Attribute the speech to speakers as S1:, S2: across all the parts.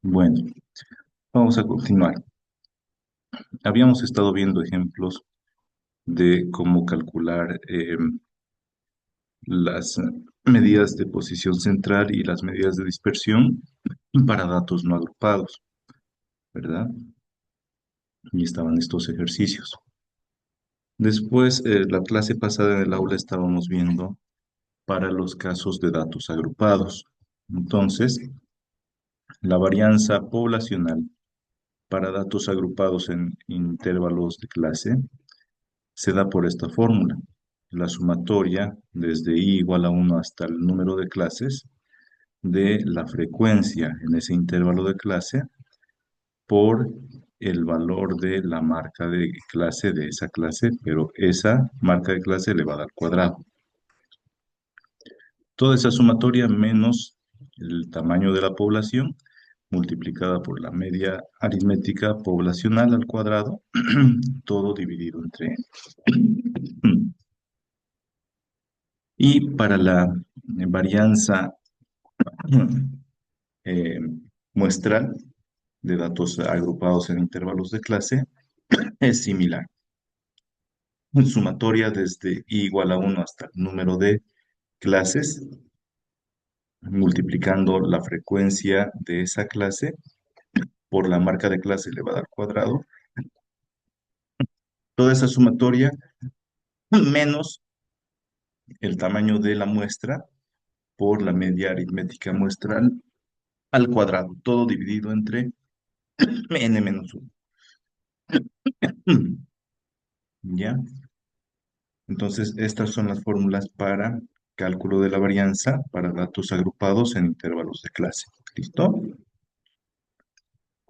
S1: Bueno, vamos a continuar. Habíamos estado viendo ejemplos de cómo calcular las medidas de posición central y las medidas de dispersión para datos no agrupados, ¿verdad? Y estaban estos ejercicios. Después, la clase pasada en el aula estábamos viendo para los casos de datos agrupados. Entonces, la varianza poblacional para datos agrupados en intervalos de clase se da por esta fórmula. La sumatoria desde i igual a 1 hasta el número de clases de la frecuencia en ese intervalo de clase por el valor de la marca de clase de esa clase, pero esa marca de clase elevada al cuadrado. Toda esa sumatoria menos el tamaño de la población multiplicada por la media aritmética poblacional al cuadrado, todo dividido entre y para la varianza eh, muestral de datos agrupados en intervalos de clase es similar. Sumatoria desde i igual a 1 hasta el número de clases, multiplicando la frecuencia de esa clase por la marca de clase elevada al cuadrado. Toda esa sumatoria menos el tamaño de la muestra por la media aritmética muestral al cuadrado, todo dividido entre n menos 1. ¿Ya? Entonces, estas son las fórmulas para cálculo de la varianza para datos agrupados en intervalos de clase. ¿Listo?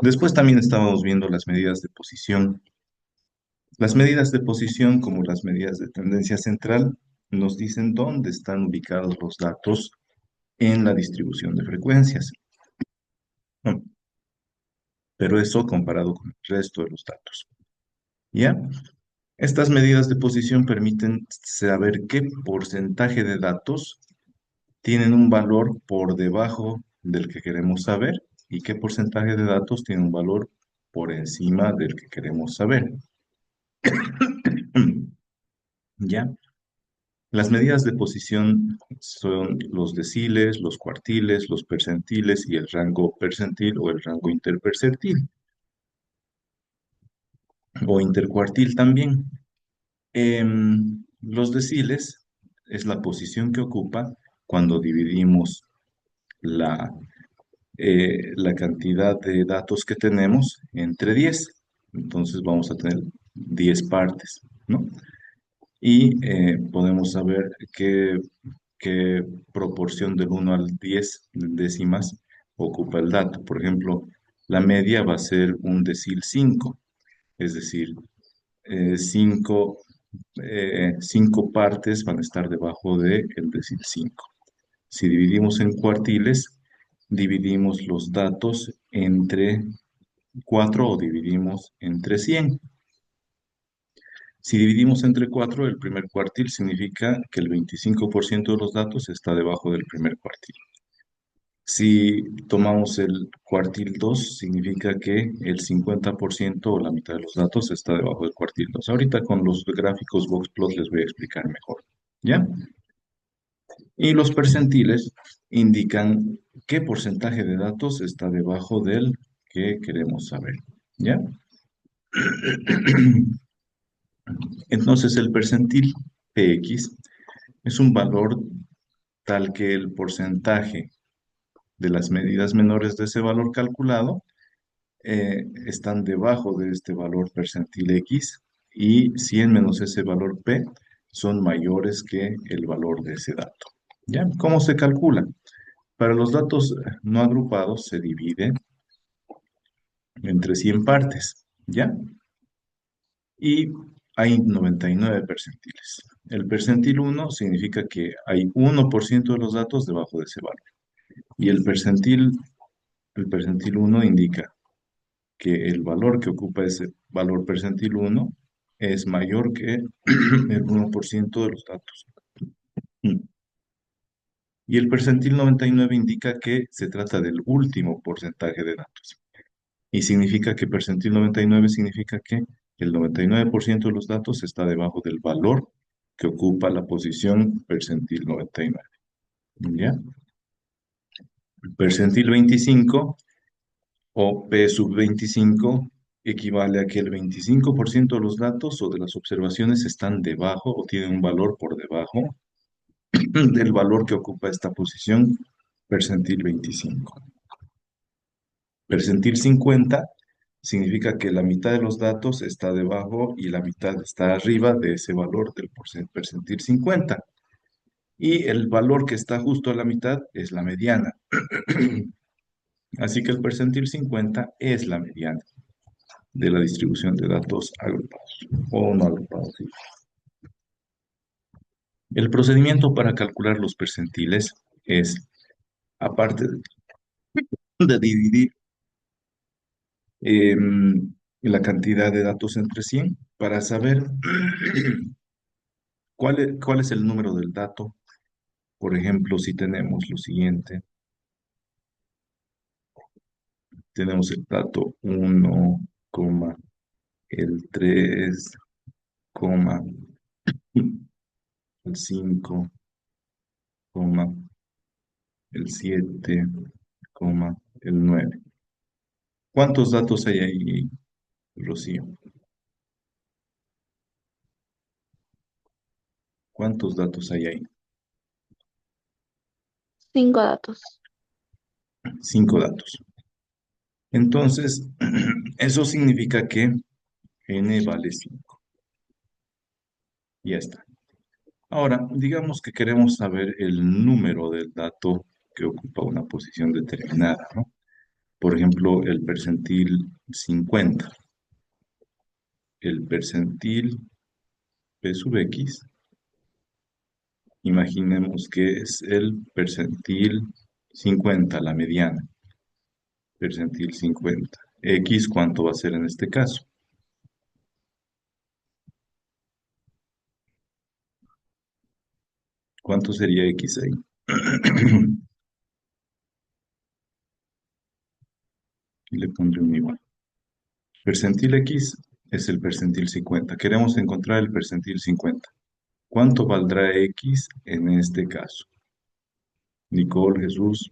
S1: Después también estábamos viendo las medidas de posición. Las medidas de posición, como las medidas de tendencia central, nos dicen dónde están ubicados los datos en la distribución de frecuencias. ¿No? Pero eso comparado con el resto de los datos. ¿Ya? Estas medidas de posición permiten saber qué porcentaje de datos tienen un valor por debajo del que queremos saber y qué porcentaje de datos tiene un valor por encima del que queremos saber. ¿Ya? Las medidas de posición son los deciles, los cuartiles, los percentiles y el rango percentil o el rango interpercentil o intercuartil también. Los deciles es la posición que ocupa cuando dividimos la cantidad de datos que tenemos entre 10. Entonces vamos a tener 10 partes, ¿no? Y podemos saber qué proporción del 1 al 10 décimas ocupa el dato. Por ejemplo, la media va a ser un decil 5, es decir, 5 partes van a estar debajo del decil 5. Si dividimos en cuartiles, dividimos los datos entre 4 o dividimos entre 100. Si dividimos entre 4, el primer cuartil significa que el 25% de los datos está debajo del primer cuartil. Si tomamos el cuartil 2, significa que el 50% o la mitad de los datos está debajo del cuartil 2. Ahorita con los gráficos Boxplot les voy a explicar mejor. ¿Ya? Y los percentiles indican qué porcentaje de datos está debajo del que queremos saber. ¿Ya? Entonces el percentil Px es un valor tal que el porcentaje de las medidas menores de ese valor calculado están debajo de este valor percentil X y 100 menos ese valor P son mayores que el valor de ese dato. ¿Ya? ¿Cómo se calcula? Para los datos no agrupados se divide entre 100 partes, ¿ya? Y hay 99 percentiles. El percentil 1 significa que hay 1% de los datos debajo de ese valor. Y el percentil 1 indica que el valor que ocupa ese valor percentil 1 es mayor que el 1% de los datos. Y el percentil 99 indica que se trata del último porcentaje de datos. Y significa que percentil 99 significa que el 99% de los datos está debajo del valor que ocupa la posición percentil 99. ¿Ya? Percentil 25 o P sub 25 equivale a que el 25% de los datos o de las observaciones están debajo o tienen un valor por debajo del valor que ocupa esta posición percentil 25. Percentil 50 significa que la mitad de los datos está debajo y la mitad está arriba de ese valor del percentil 50. Y el valor que está justo a la mitad es la mediana. Así que el percentil 50 es la mediana de la distribución de datos agrupados o no agrupados. ¿Sí? El procedimiento para calcular los percentiles es, aparte de dividir la cantidad de datos entre 100, para saber cuál es el número del dato. Por ejemplo, si tenemos lo siguiente, tenemos el dato 1, el 3, el 5, el 7, el 9. ¿Cuántos datos hay ahí, Rocío? ¿Cuántos datos hay ahí?
S2: 5 datos.
S1: 5 datos. Entonces, eso significa que n vale 5. Ya está. Ahora, digamos que queremos saber el número del dato que ocupa una posición determinada, ¿no? Por ejemplo, el percentil 50. El percentil P sub X, imaginemos que es el percentil 50, la mediana. Percentil 50. X, ¿cuánto va a ser en este caso? ¿Cuánto sería X ahí? Y le pondré un igual. Percentil X es el percentil 50. Queremos encontrar el percentil 50. ¿Cuánto valdrá X en este caso? Nicole, Jesús.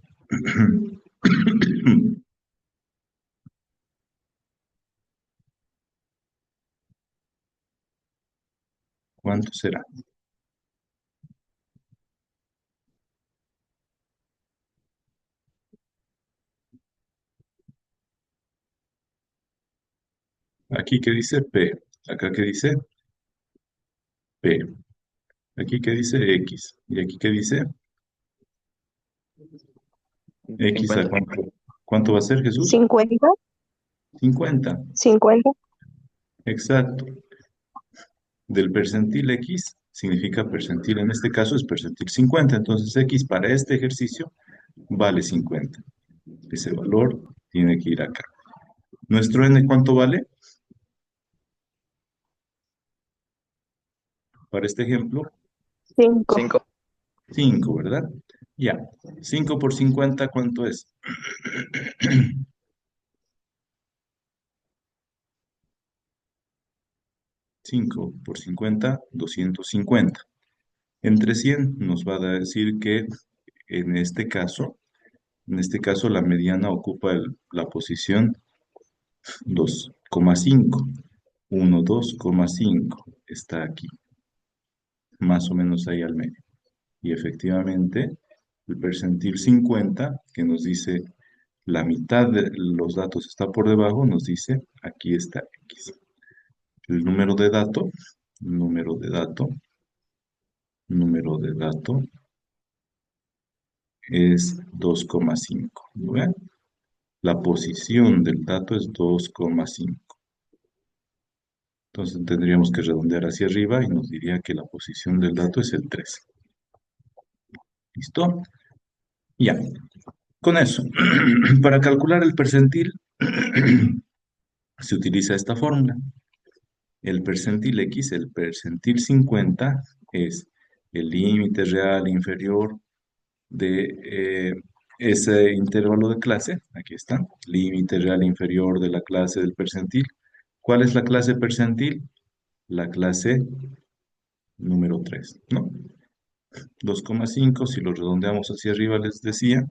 S1: ¿Cuánto será? Aquí que dice P. Acá que dice P. Aquí que dice X. Y aquí que dice X a
S3: 50.
S1: cuánto. ¿Cuánto va a ser, Jesús?
S2: 50,
S1: 50.
S2: 50.
S1: Exacto. Del percentil X significa percentil, en este caso es percentil 50. Entonces X para este ejercicio vale 50. Ese valor tiene que ir acá. ¿Nuestro n cuánto vale? Para este ejemplo,
S2: 5.
S3: 5.
S1: 5, ¿verdad? Ya. 5 por 50, ¿cuánto es? 5 por 50, 250. Entre 100 nos va a decir que en este caso, la mediana ocupa la posición 2,5. 1, 2,5 está aquí, más o menos ahí al medio. Y efectivamente, el percentil 50, que nos dice la mitad de los datos está por debajo, nos dice aquí está X. El número de dato, número de dato es 2,5. ¿Ven? La posición del dato es 2,5. Entonces tendríamos que redondear hacia arriba y nos diría que la posición del dato es el 3. ¿Listo? Ya. Con eso, para calcular el percentil, se utiliza esta fórmula. El percentil X, el percentil 50, es el límite real inferior de ese intervalo de clase. Aquí está, límite real inferior de la clase del percentil. ¿Cuál es la clase percentil? La clase número 3, ¿no? 2,5 si lo redondeamos hacia arriba les decía.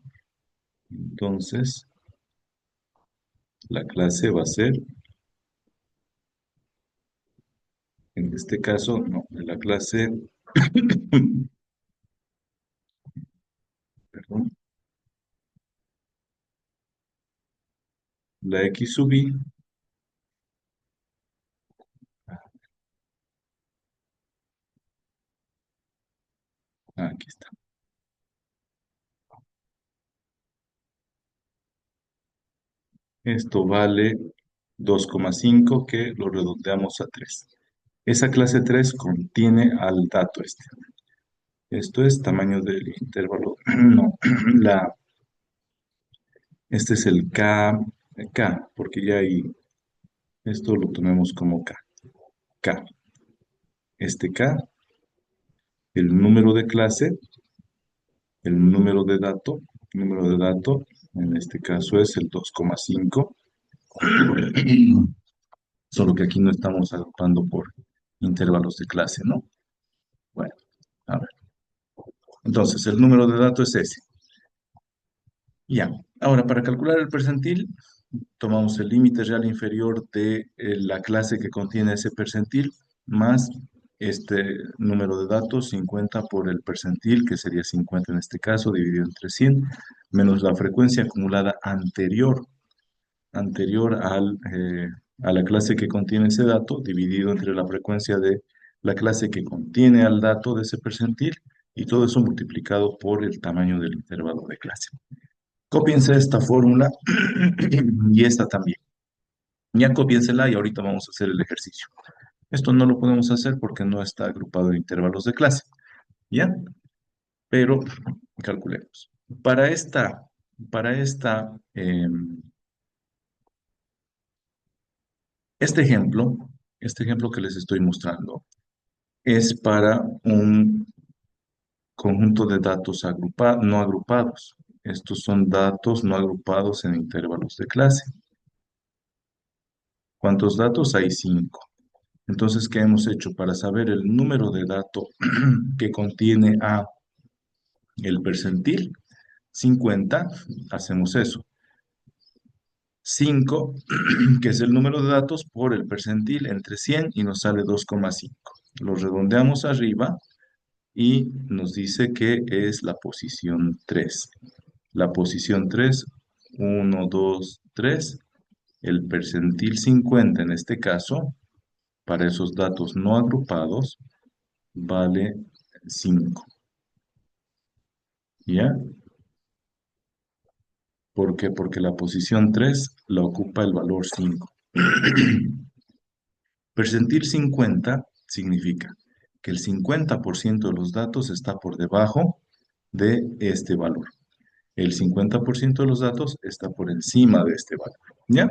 S1: Entonces, la clase va a ser, en este caso, no, la clase, perdón, la X sub I, aquí está. Esto vale 2,5 que lo redondeamos a 3. Esa clase 3 contiene al dato este. Esto es tamaño del intervalo. No, este es el K, porque ya ahí, esto lo tomemos como K. Este K, el número de clase, el número de dato, en este caso es el 2,5, solo que aquí no estamos agrupando por intervalos de clase, ¿no? Bueno, a ver. Entonces, el número de dato es ese. Ya. Ahora, para calcular el percentil, tomamos el límite real inferior de la clase que contiene ese percentil más este número de datos, 50 por el percentil, que sería 50 en este caso, dividido entre 100, menos la frecuencia acumulada anterior a la clase que contiene ese dato, dividido entre la frecuencia de la clase que contiene al dato de ese percentil, y todo eso multiplicado por el tamaño del intervalo de clase. Cópiense esta fórmula y esta también. Ya cópiensela y ahorita vamos a hacer el ejercicio. Esto no lo podemos hacer porque no está agrupado en intervalos de clase, ¿ya? Pero calculemos. Para este ejemplo, este ejemplo que les estoy mostrando, es para un conjunto de datos no agrupados. Estos son datos no agrupados en intervalos de clase. ¿Cuántos datos? Hay 5. Entonces, ¿qué hemos hecho? Para saber el número de dato que contiene a el percentil 50, hacemos eso. 5, que es el número de datos, por el percentil entre 100 y nos sale 2,5. Lo redondeamos arriba y nos dice que es la posición 3. La posición 3, 1, 2, 3. El percentil 50 en este caso, para esos datos no agrupados, vale 5. ¿Ya? ¿Por qué? Porque la posición 3 la ocupa el valor 5. Percentil 50 significa que el 50% de los datos está por debajo de este valor. El 50% de los datos está por encima de este valor. ¿Ya?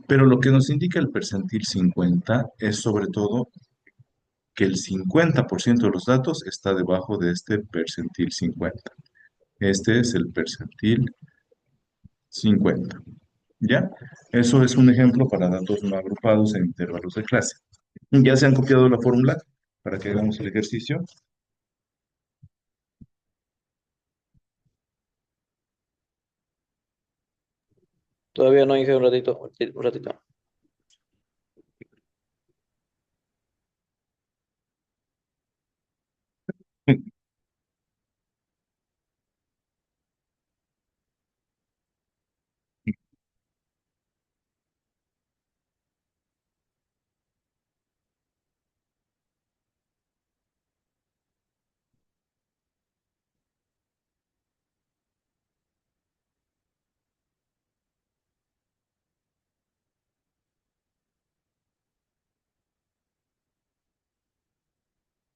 S1: Pero lo que nos indica el percentil 50 es sobre todo que el 50% de los datos está debajo de este percentil 50. Este es el percentil 50. ¿Ya? Eso es un ejemplo para datos no agrupados en intervalos de clase. ¿Ya se han copiado la fórmula para que hagamos el ejercicio?
S3: Todavía no hice un ratito, un ratito.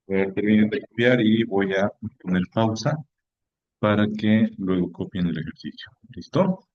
S1: Voy a terminar de copiar y voy a poner pausa para que luego copien el ejercicio. ¿Listo?